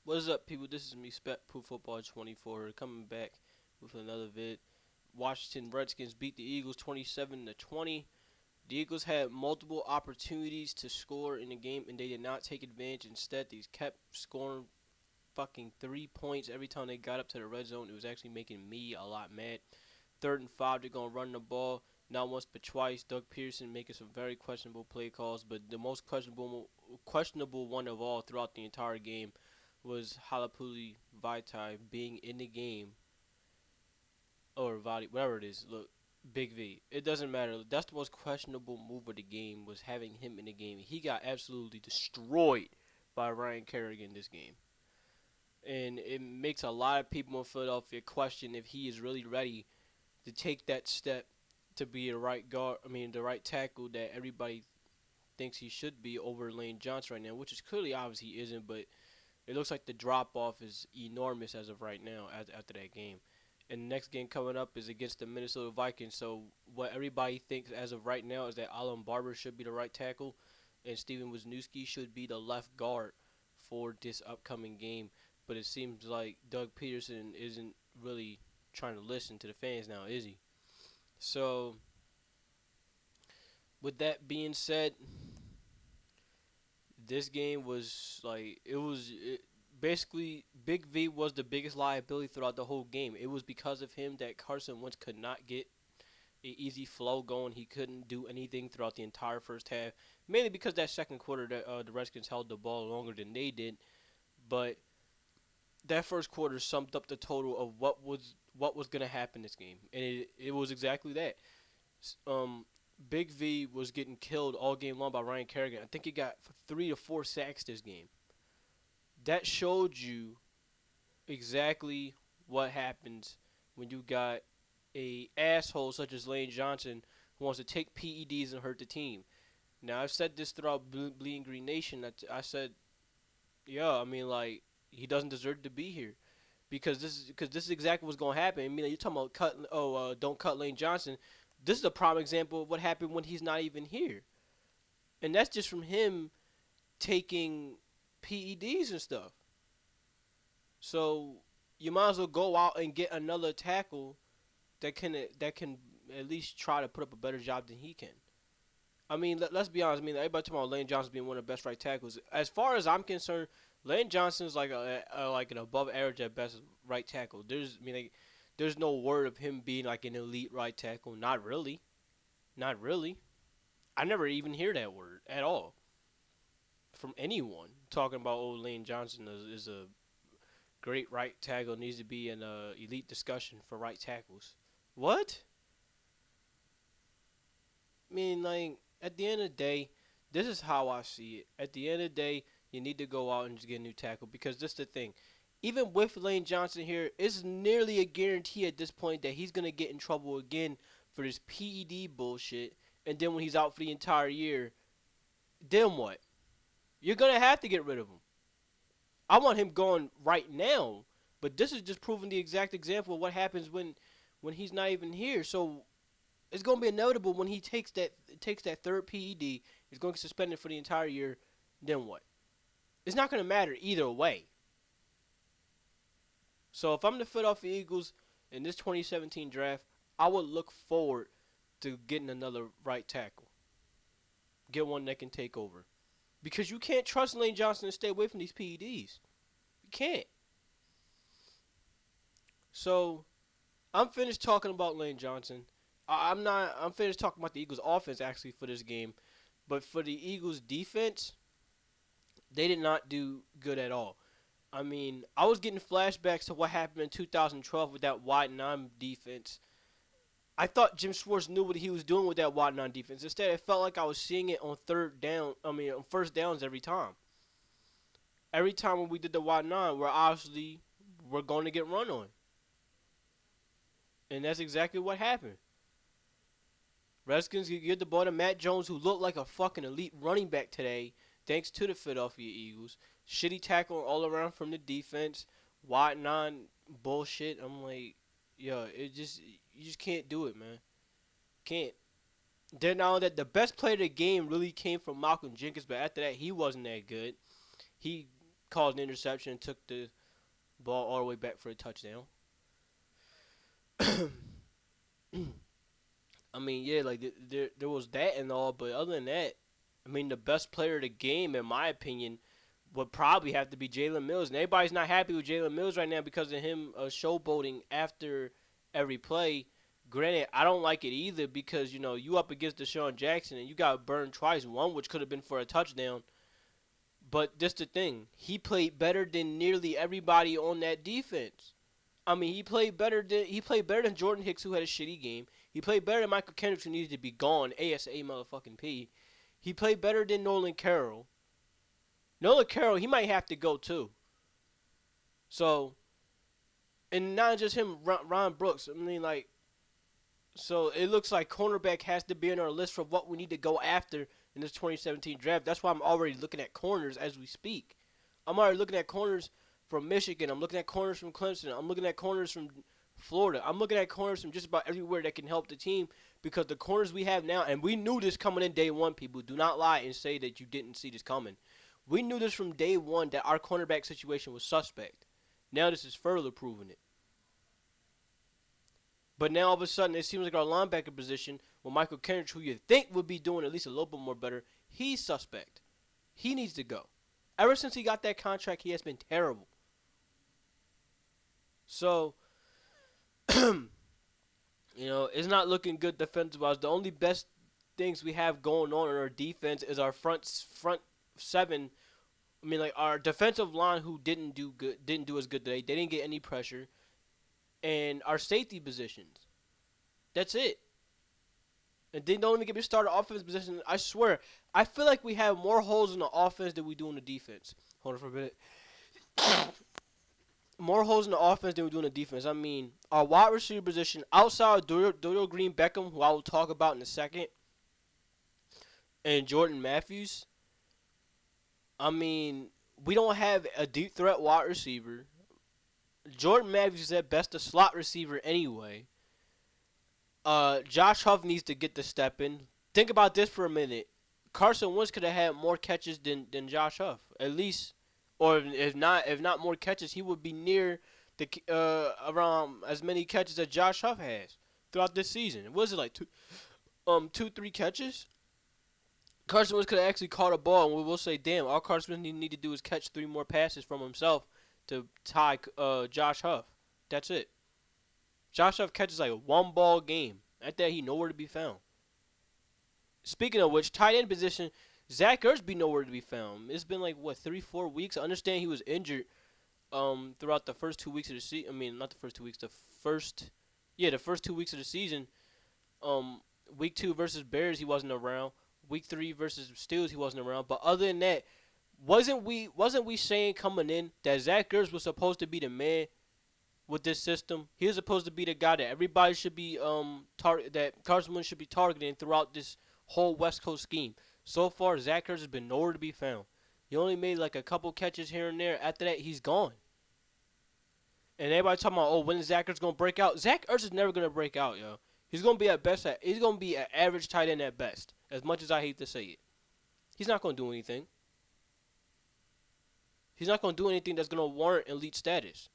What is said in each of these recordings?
What is up, people? This is me, Spec Proof Football 24, coming back with another vid. Washington Redskins beat the Eagles 27-20. The Eagles had multiple opportunities to score in the game, and they did not take advantage. Instead, they kept scoring fucking 3 points every time they got up to the red zone. It was actually making me a lot mad. 3rd and 5, they're gonna run the ball not once but twice. Doug Pearson making some very questionable play calls, but the most questionable one of all throughout the entire game was Halapuli Vaitai being in the game, or Vadi, whatever it is. Look, Big V. It doesn't matter. That's the most questionable move of the game, was having him in the game. He got absolutely destroyed by Ryan Kerrigan this game. And it makes a lot of people in Philadelphia question if he is really ready to take that step to be the right guard. I mean, the right tackle that everybody thinks he should be over Lane Johnson right now, which is clearly obvious he isn't. But it looks like the drop off is enormous as of right now after that game. And the next game coming up is against the Minnesota Vikings. So what everybody thinks as of right now is that Alan Barber should be the right tackle, and Steven Wisniewski should be the left guard for this upcoming game. But it seems like Doug Peterson isn't really trying to listen to the fans now, is he? So with that being said, this game was like basically Big V was the biggest liability throughout the whole game. It was because of him that Carson Wentz could not get an easy flow going. He couldn't do anything throughout the entire first half, mainly because that second quarter that the Redskins held the ball longer than they did. But that first quarter summed up the total of what was gonna happen this game, and it was exactly that. Um, Big V was getting killed all game long by Ryan Kerrigan. I think he got 3 to 4 sacks this game. That showed you exactly what happens when you got a asshole such as Lane Johnson who wants to take PEDs and hurt the team. Now I've said this throughout Bleeding Green Nation. I said, yeah, I mean like he doesn't deserve to be here because this is exactly what's gonna happen. I mean, like, you're talking about don't cut Lane Johnson. This is a prime example of what happened when he's not even here, and that's just from him taking PEDs and stuff. So you might as well go out and get another tackle that can at least try to put up a better job than he can. I mean, let's be honest. I mean, everybody talking about Lane Johnson being one of the best right tackles. As far as I'm concerned, Lane Johnson's like an above average at best right tackle. There's no word of him being like an elite right tackle. Not really. Not really. I never even hear that word at all from anyone talking about Lane Johnson is a great right tackle, needs to be in a elite discussion for right tackles. What? I mean, like, at the end of the day, this is how I see it. At the end of the day, you need to go out and just get a new tackle because this is the thing. Even with Lane Johnson here, it's nearly a guarantee at this point that he's going to get in trouble again for this PED bullshit. And then when he's out for the entire year, then what? You're going to have to get rid of him. I want him going right now, but this is just proving the exact example of what happens when he's not even here. So it's going to be inevitable when he takes that third PED. He's going to get suspended for the entire year. Then what? It's not going to matter either way. So if I'm the Philadelphia Eagles in this 2017 draft, I would look forward to getting another right tackle. Get one that can take over. Because you can't trust Lane Johnson to stay away from these PEDs. You can't. So I'm finished talking about Lane Johnson. I'm not. I'm finished talking about the Eagles' offense actually for this game, but for the Eagles' defense, they did not do good at all. I mean, I was getting flashbacks to what happened in 2012 with that wide nine defense. I thought Jim Schwartz knew what he was doing with that wide nine defense. Instead, it felt like I was seeing it on third down. I mean, on first downs every time. Every time when we did the wide nine, we're going to get run on, and that's exactly what happened. Redskins get the ball to Matt Jones, who looked like a fucking elite running back today, thanks to the Philadelphia Eagles. Shitty tackle all around from the defense. Wide nine bullshit. I'm like, yo, you just can't do it, man. Can't. Then now that the best player of the game really came from Malcolm Jenkins, but after that he wasn't that good. He caused an interception and took the ball all the way back for a touchdown. I mean, yeah, like there was that and all, but other than that, I mean, the best player of the game, in my opinion, would probably have to be Jalen Mills. And everybody's not happy with Jalen Mills right now because of him showboating after every play. Granted, I don't like it either because, you up against Deshaun Jackson and you got burned twice, one which could have been for a touchdown. But this the thing. He played better than nearly everybody on that defense. I mean, he played better than Jordan Hicks, who had a shitty game. He played better than Michael Kendricks, who needed to be gone, ASA motherfucking P. He played better than Nolan Carroll. Nolan Carroll, he might have to go too. So, and not just him, Ron Brooks. I mean, like, so it looks like cornerback has to be on our list for what we need to go after in this 2017 draft. That's why I'm already looking at corners as we speak. I'm already looking at corners from Michigan. I'm looking at corners from Clemson. I'm looking at corners from Florida. I'm looking at corners from just about everywhere that can help the team because the corners we have now, and we knew this coming in day one, people. Do not lie and say that you didn't see this coming. We knew this from day one that our cornerback situation was suspect. Now this is further proving it. But now all of a sudden it seems like our linebacker position with Michael Kendricks, who you think would be doing at least a little bit more better, he's suspect. He needs to go. Ever since he got that contract, he has been terrible. So, it's not looking good defensive-wise. The only best things we have going on in our defense is our front seven. I mean, like our defensive line, who didn't do as good today. They didn't get any pressure, and our safety positions. That's it. And then don't even get me started offense position. I swear, I feel like we have more holes in the offense than we do in the defense. Hold on for a minute. More holes in the offense than we do in the defense. I mean, our wide receiver position outside Dorial Green-Beckham, who I will talk about in a second, and Jordan Mathews. I mean, we don't have a deep threat wide receiver. Jordan Mathews is at best a slot receiver anyway. Josh Huff needs to get the step in. Think about this for a minute. Carson Wentz could have had more catches than Josh Huff, at least, or if not more catches, he would be near the around as many catches as Josh Huff has throughout this season. What was it like 3 catches? Carson Wentz could have actually caught a ball, and we will say, damn, all Carson Wentz need to do is catch 3 more passes from himself to tie Josh Huff. That's it. Josh Huff catches like a 1-ball game. At that, he nowhere to be found. Speaking of which, tight end position, Zach Ertz be nowhere to be found. It's been like, 3-4 weeks? I understand he was injured throughout the first 2 weeks of the season. I mean, not the first 2 weeks. The first 2 weeks of the season. Week 2 versus Bears, he wasn't around. Week 3 versus Steelers, he wasn't around. But other than that, wasn't we saying coming in that Zach Ertz was supposed to be the man with this system? He was supposed to be the guy that everybody should be that Carson Wentz should be targeting throughout this whole West Coast scheme. So far, Zach Ertz has been nowhere to be found. He only made like a couple catches here and there. After that, he's gone. And everybody talking about, when is Zach Ertz gonna break out? Zach Ertz is never gonna break out, yo. He's gonna be he's gonna be an average tight end at best. As much as I hate to say it, he's not gonna do anything. He's not gonna do anything that's gonna warrant elite status.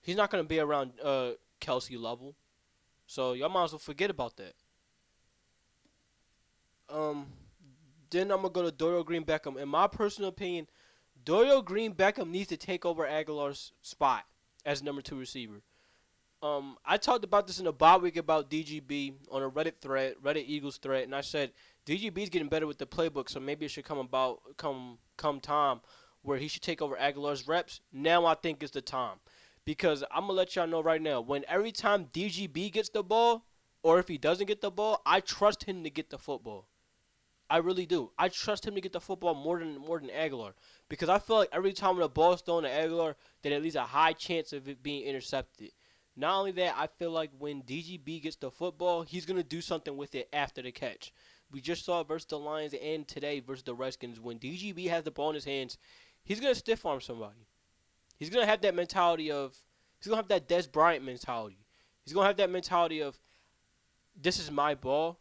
He's not gonna be around Kelsey level, so y'all might as well forget about that. Then I'm gonna go to Dorial Green-Beckham. In my personal opinion, Dorial Green-Beckham needs to take over Agholor's spot as number 2 receiver. I talked about this in a bye week about DGB on a Reddit Eagles thread, and I said DGB's getting better with the playbook, so maybe it should come time where he should take over Agholor's reps. Now I think it's the time. Because I'm going to let y'all know right now, every time DGB gets the ball, or if he doesn't get the ball, I trust him to get the football. I really do. I trust him to get the football more than Agholor. Because I feel like every time the ball is thrown to Agholor, there's at least a high chance of it being intercepted. Not only that, I feel like when DGB gets the football, he's going to do something with it after the catch. We just saw it versus the Lions and today versus the Redskins. When DGB has the ball in his hands, he's going to stiff arm somebody. He's going to have that mentality of, he's going to have that Des Bryant mentality. He's going to have that mentality of, this is my ball.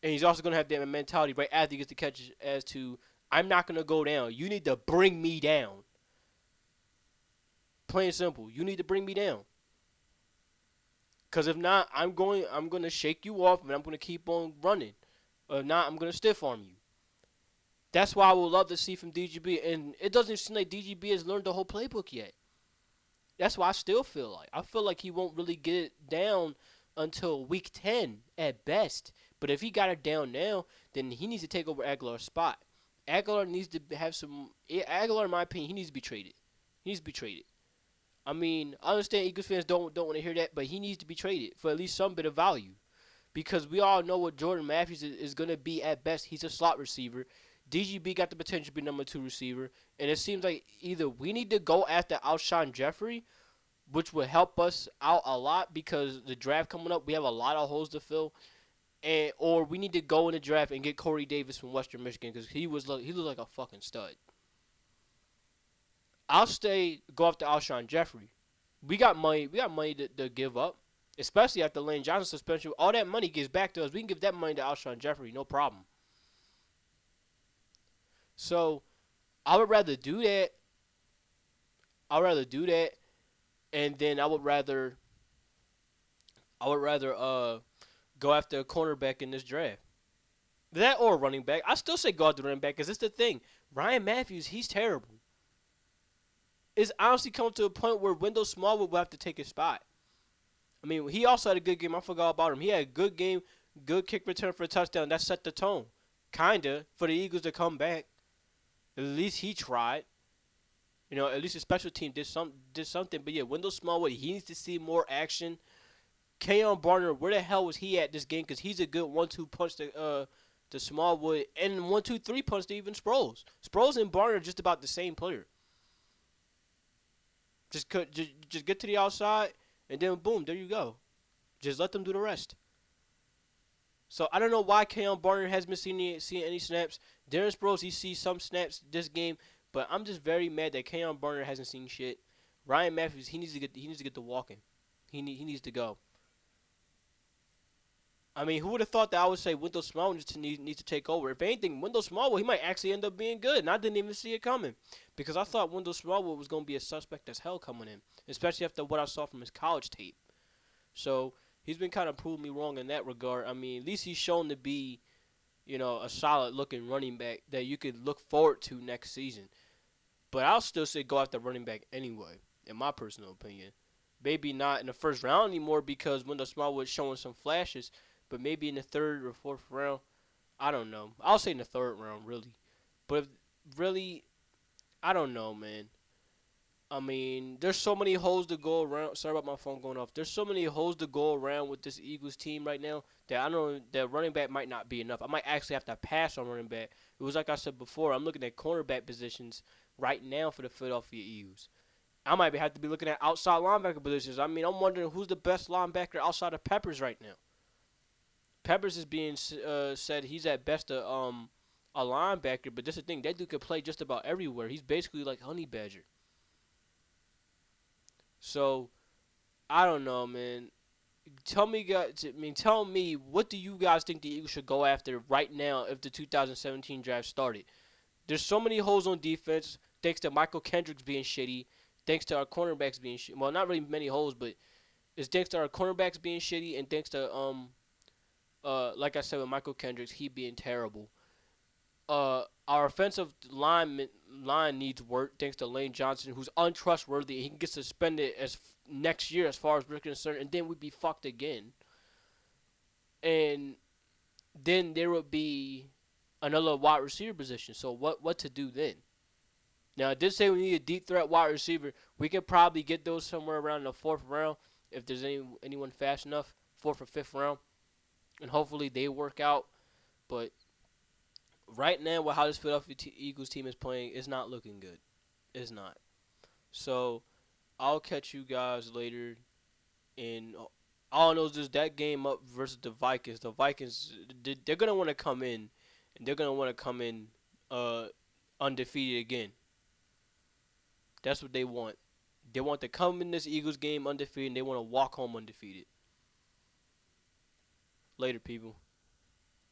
And he's also going to have that mentality right after he gets the catch as to, I'm not gonna go down. You need to bring me down. Plain and simple. You need to bring me down. Cause if not, I'm gonna shake you off and I'm gonna keep on running. If not, I'm gonna stiff arm you. That's why I would love to see from DGB. And it doesn't seem like DGB has learned the whole playbook yet. That's why I still feel like. I feel like he won't really get it down until week 10 at best. But if he got it down now, then he needs to take over Agholor's spot. Agholor needs to have some. Agholor, in my opinion, he needs to be traded. He needs to be traded. I mean, I understand Eagles fans don't want to hear that, but he needs to be traded for at least some bit of value. Because we all know what Jordan Mathews is going to be at best. He's a slot receiver. DGB got the potential to be number 2 receiver. And it seems like either we need to go after Alshon Jeffrey, which would help us out a lot because the draft coming up, we have a lot of holes to fill. Or we need to go in the draft and get Corey Davis from Western Michigan because he looked like a fucking stud. I'll go after Alshon Jeffrey. We got money. We got money to give up, especially after Lane Johnson suspension. All that money gives back to us. We can give that money to Alshon Jeffrey, no problem. So I would rather do that. And then I would rather go after a cornerback in this draft. That or a running back. I still say go after running back because it's the thing. Ryan Mathews, he's terrible. It's honestly come to a point where Wendell Smallwood will have to take his spot. I mean, he also had a good game. I forgot about him. He had a good game, good kick return for a touchdown. That set the tone, kinda, for the Eagles to come back. At least he tried. You know, at least the special team did something. But yeah, Wendell Smallwood, he needs to see more action. Keon Barner, where the hell was he at this game? Because he's a good 1-2 punch to Smallwood and 1-2-3 punch to even Sproles. Sproles and Barner are just about the same player. Just get to the outside, and then boom, there you go. Just let them do the rest. So I don't know why Keon Barner hasn't been seeing any snaps. Darren Sproles, he sees some snaps this game, but I'm just very mad that Keon Barner hasn't seen shit. Ryan Mathews, he needs to get to walking. He needs to go. I mean, who would have thought that I would say Wendell Smallwood needs to take over? If anything, Wendell Smallwood, he might actually end up being good, and I didn't even see it coming. Because I thought Wendell Smallwood was going to be a suspect as hell coming in, especially after what I saw from his college tape. So, he's been kind of proving me wrong in that regard. I mean, at least he's shown to be, you know, a solid-looking running back that you could look forward to next season. But I'll still say go after running back anyway, in my personal opinion. Maybe not in the first round anymore because Wendell Smallwood's showing some flashes, but maybe in the 3rd or 4th round. I don't know. I'll say in the 3rd round, really. But really, I don't know, man. I mean, there's so many holes to go around. Sorry about my phone going off. There's so many holes to go around with this Eagles team right now that I know that running back might not be enough. I might actually have to pass on running back. It was like I said before, I'm looking at cornerback positions right now for the Philadelphia Eagles. I might have to be looking at outside linebacker positions. I mean, I'm wondering who's the best linebacker outside of Peppers right now. Peppers is being said he's at best a linebacker, but that's the thing. That dude could play just about everywhere. He's basically like Honey Badger. So, I don't know, man. Tell me, guys. Tell me, what do you guys think the Eagles should go after right now if the 2017 draft started? There's so many holes on defense, thanks to Michael Kendricks being shitty, thanks to our cornerbacks being shitty. Well, not really many holes, but it's thanks to our cornerbacks being shitty and thanks to like I said with Michael Kendricks, he being terrible. Our offensive line needs work thanks to Lane Johnson, who's untrustworthy. He can get suspended next year as far as we're concerned, and then we'd be fucked again. And then there would be another wide receiver position. So what to do then? Now, I did say we need a deep threat wide receiver. We can probably get those somewhere around the 4th round if there's anyone fast enough, 4th or 5th round. And hopefully they work out. But right now, with how this Philadelphia Eagles team is playing, it's not looking good. It's not. So I'll catch you guys later. And all I know is just that game up versus the Vikings. The Vikings, they're going to want to come in. And they're going to want to come in undefeated again. That's what they want. They want to come in this Eagles game undefeated, and they want to walk home undefeated. Later, people.